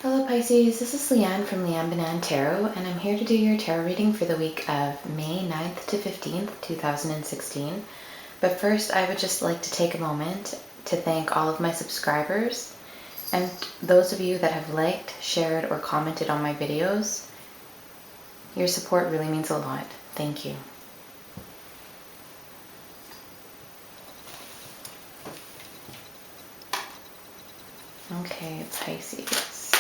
Hello Pisces, this is Leanne from Leanne Banan Tarot, and I'm here to do your tarot reading for the week of May 9th to 15th, 2016. But first, I would just like to take a moment to thank all of my subscribers and those of you that have liked, shared, or commented on my videos. Your support really means a lot. Thank you. Okay, Pisces,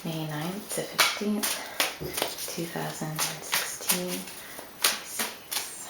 May 9th to 15th, 2016, Pisces.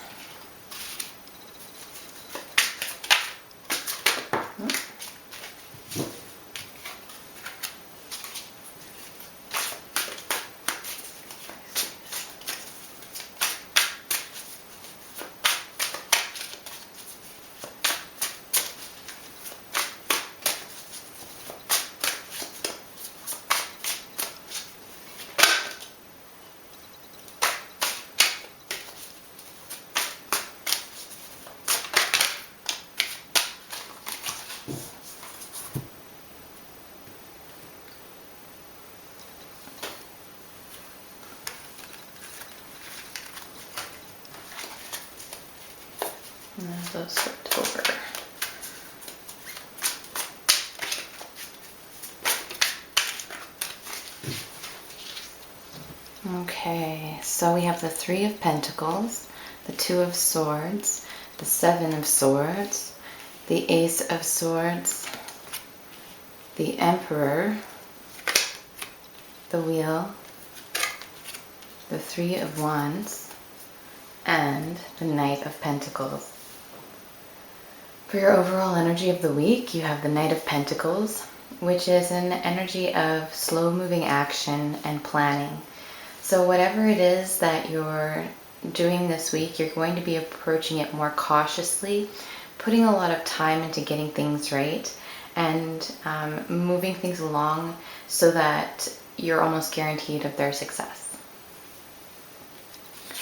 And then those October. Okay, so we have the Three of Pentacles, the Two of Swords, the Seven of Swords, the Ace of Swords, the Emperor, the Wheel, the Three of Wands, and the Knight of Pentacles. For your overall energy of the week, you have the Knight of Pentacles, which is an energy of slow-moving action and planning. So whatever it is that you're doing this week, you're going to be approaching it more cautiously, putting a lot of time into getting things right, and moving things along so that you're almost guaranteed of their success.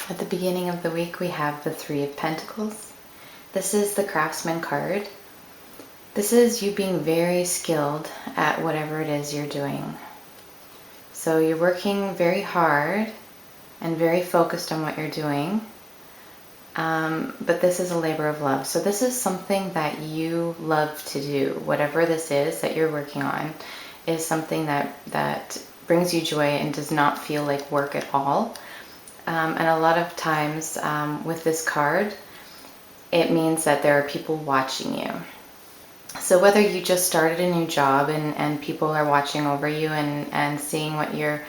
At the beginning of the week, we have the Three of Pentacles. This is the Craftsman card. This is you being very skilled at whatever it is you're doing. So you're working very hard and very focused on what you're doing, but this is a labor of love. So this is something that you love to do. Whatever this is that you're working on is something that brings you joy and does not feel like work at all. And a lot of times with this card, it means that there are people watching you. So whether you just started a new job and people are watching over you and seeing what you're,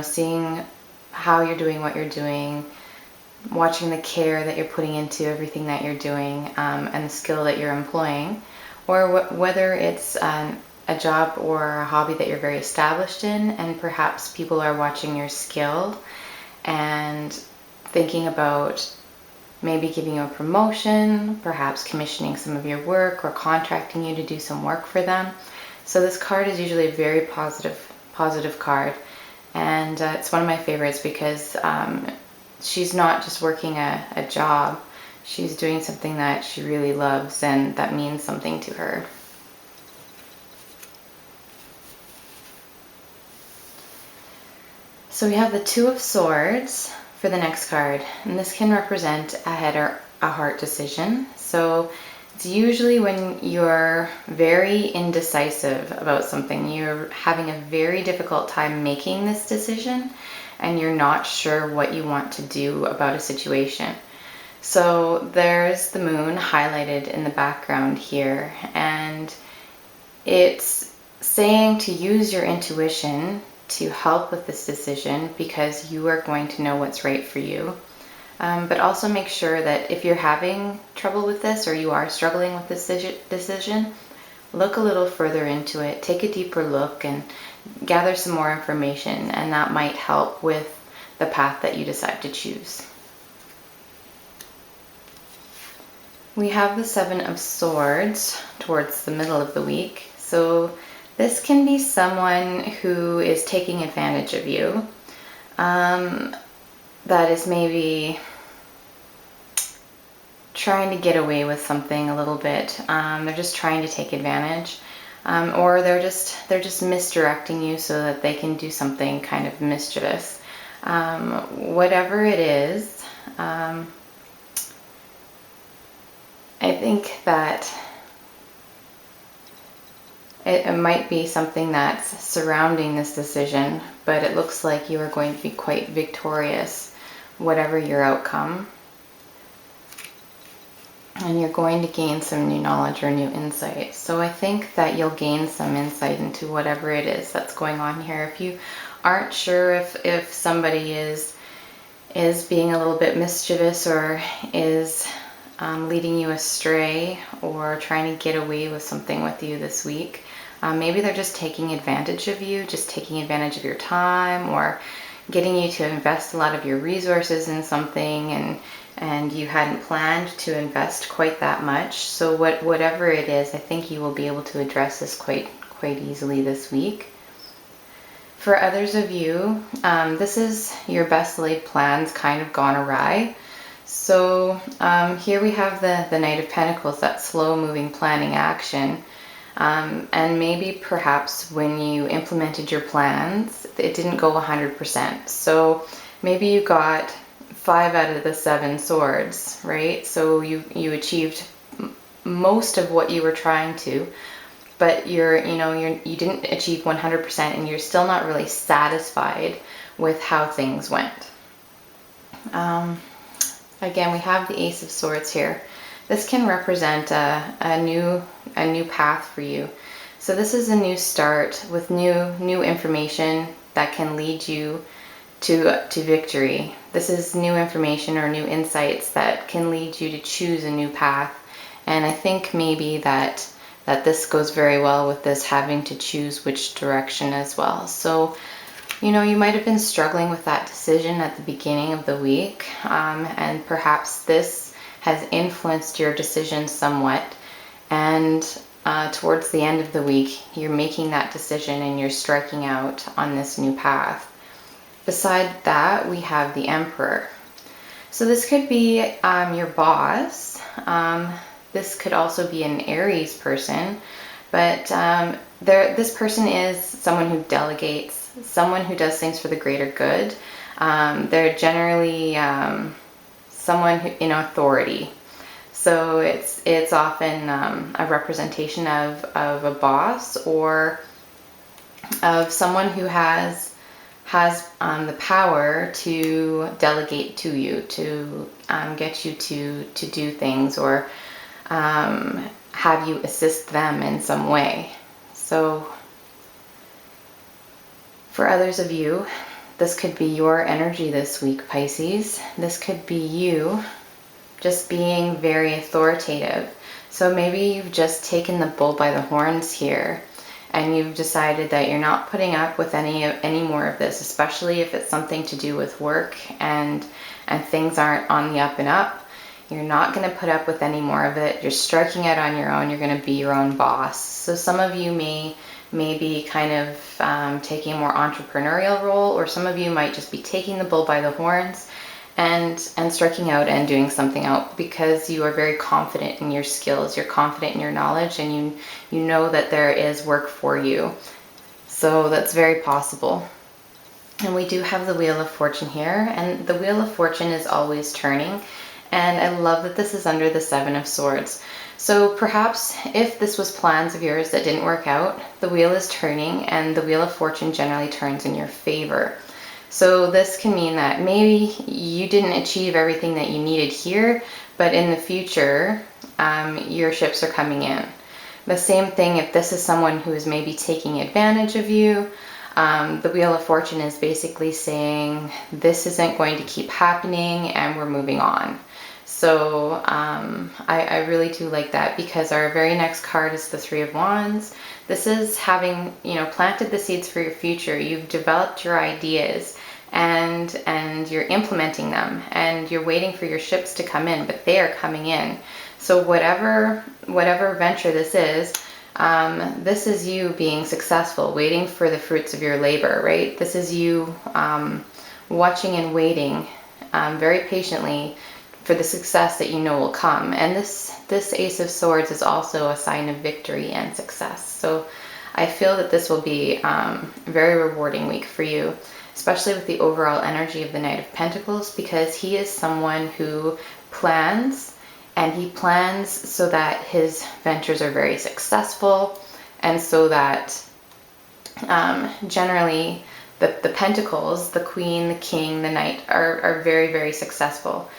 seeing how you're doing what you're doing, watching the care that you're putting into everything that you're doing, and the skill that you're employing, or whether it's a job or a hobby that you're very established in and perhaps people are watching your skill and thinking about maybe giving you a promotion, perhaps commissioning some of your work or contracting you to do some work for them. So this card is usually a very positive card, and it's one of my favorites because she's not just working a job, she's doing something that she really loves and that means something to her. So we have the Two of Swords for the next card, and this can represent a head or a heart decision. So it's usually when you're very indecisive about something, you're having a very difficult time making this decision and you're not sure what you want to do about a situation. So there's the moon highlighted in the background here, and it's saying to use your intuition to help with this decision because you are going to know what's right for you. But also make sure that if you're having trouble with this or you are struggling with this decision, look a little further into it, take a deeper look and gather some more information, and that might help with the path that you decide to choose. We have the Seven of Swords towards the middle of the week. So this can be someone who is taking advantage of you, that is maybe trying to get away with something a little bit. They're just trying to take advantage. or they're just misdirecting you so that they can do something kind of mischievous. Whatever it is, I think that it might be something that's surrounding this decision, but it looks like you are going to be quite victorious, whatever your outcome. And you're going to gain some new knowledge or new insight. So I think that you'll gain some insight into whatever it is that's going on here. If you aren't sure if somebody is being a little bit mischievous or is leading you astray or trying to get away with something with you this week, maybe they're just taking advantage of you, just taking advantage of your time, or getting you to invest a lot of your resources in something and you hadn't planned to invest quite that much. So whatever it is, I think you will be able to address this quite easily this week. For others of you, this is your best laid plans kind of gone awry. So here we have the Knight of Pentacles, that slow moving planning action. And maybe perhaps when you implemented your plans, it didn't go 100%. So maybe you got 5 out of the 7 swords, right? So you achieved most of what you were trying to, but you didn't achieve 100%, and you're still not really satisfied with how things went. Again, we have the Ace of Swords here. This can represent a new path for you. So this is a new start with new information that can lead you to victory. This is new information or new insights that can lead you to choose a new path. And I think maybe that this goes very well with this having to choose which direction as well. So, you might have been struggling with that decision at the beginning of the week, and perhaps this has influenced your decision somewhat. And towards the end of the week, you're making that decision and you're striking out on this new path. Beside that, we have the Emperor. So this could be your boss. This could also be an Aries person, but this person is someone who delegates, someone who does things for the greater good. They're generally someone in authority. So it's often a representation of a boss or of someone who has the power to delegate to you, to get you to do things, or have you assist them in some way. So for others of you, this could be your energy this week, Pisces. This could be you just being very authoritative. So maybe you've just taken the bull by the horns here, and you've decided that you're not putting up with any more of this, especially if it's something to do with work and things aren't on the up and up. You're not going to put up with any more of it. You're striking out on your own. You're going to be your own boss. So some of you may be kind of taking a more entrepreneurial role, or some of you might just be taking the bull by the horns and striking out and doing something out because you are very confident in your skills. You're confident in your knowledge, and you know that there is work for you. So that's very possible. And we do have the Wheel of Fortune here, and the Wheel of Fortune is always turning. And I love that this is under the 7 of Swords. So perhaps if this was plans of yours that didn't work out, the wheel is turning, and the Wheel of Fortune generally turns in your favor. So this can mean that maybe you didn't achieve everything that you needed here, but in the future, your ships are coming in. The same thing if this is someone who is maybe taking advantage of you. The Wheel of Fortune is basically saying this isn't going to keep happening and we're moving on. So I really do like that, because our very next card is the 3 of Wands. This is having, planted the seeds for your future. You've developed your ideas and you're implementing them, and you're waiting for your ships to come in, but they are coming in. So whatever venture this is you being successful, waiting for the fruits of your labor, right? This is you watching and waiting very patiently for the success that you know will come. And this Ace of Swords is also a sign of victory and success. So I feel that this will be a very rewarding week for you, especially with the overall energy of the Knight of Pentacles, because he is someone who plans, and he plans so that his ventures are very successful, and so that generally the Pentacles, the Queen, the King, the Knight are very, very successful.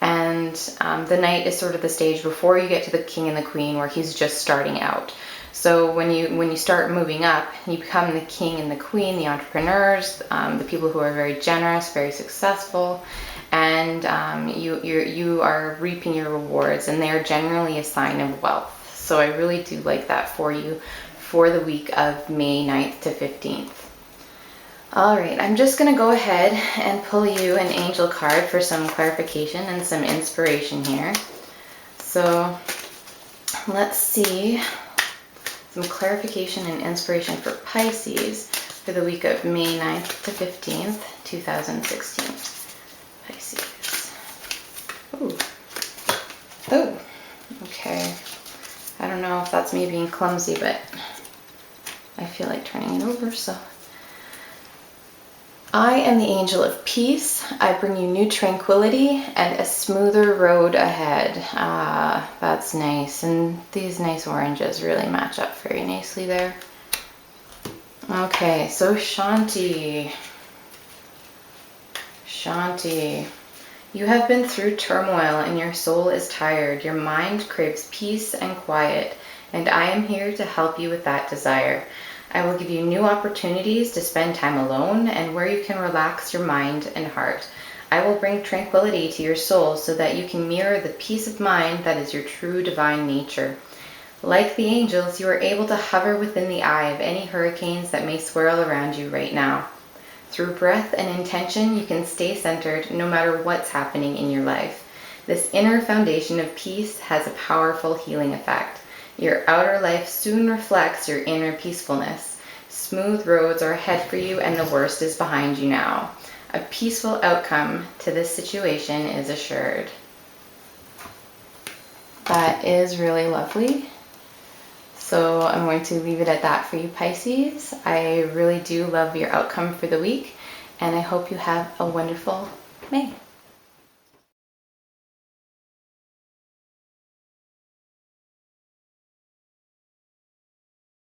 And the Knight is sort of the stage before you get to the King and the Queen, where he's just starting out. So when you start moving up, you become the King and the Queen, the entrepreneurs, the people who are very generous, very successful, and you are reaping your rewards, and they are generally a sign of wealth. So I really do like that for you for the week of May 9th to 15th. All right, I'm just going to go ahead and pull you an angel card for some clarification and some inspiration here. So let's see some clarification and inspiration for Pisces for the week of May 9th to 15th, 2016. Pisces. Ooh. Oh, okay. I don't know if that's me being clumsy, but I feel like turning it over, so. I am the angel of peace. I bring you new tranquility and a smoother road ahead. Ah, that's nice. And these nice oranges really match up very nicely there. Okay, so Shanti. Shanti. You have been through turmoil and your soul is tired. Your mind craves peace and quiet, and I am here to help you with that desire. I will give you new opportunities to spend time alone and where you can relax your mind and heart. I will bring tranquility to your soul so that you can mirror the peace of mind that is your true divine nature. Like the angels, you are able to hover within the eye of any hurricanes that may swirl around you right now. Through breath and intention, you can stay centered no matter what's happening in your life. This inner foundation of peace has a powerful healing effect. Your outer life soon reflects your inner peacefulness. Smooth roads are ahead for you, and the worst is behind you now. A peaceful outcome to this situation is assured. That is really lovely. So I'm going to leave it at that for you, Pisces. I really do love your outcome for the week, and I hope you have a wonderful May.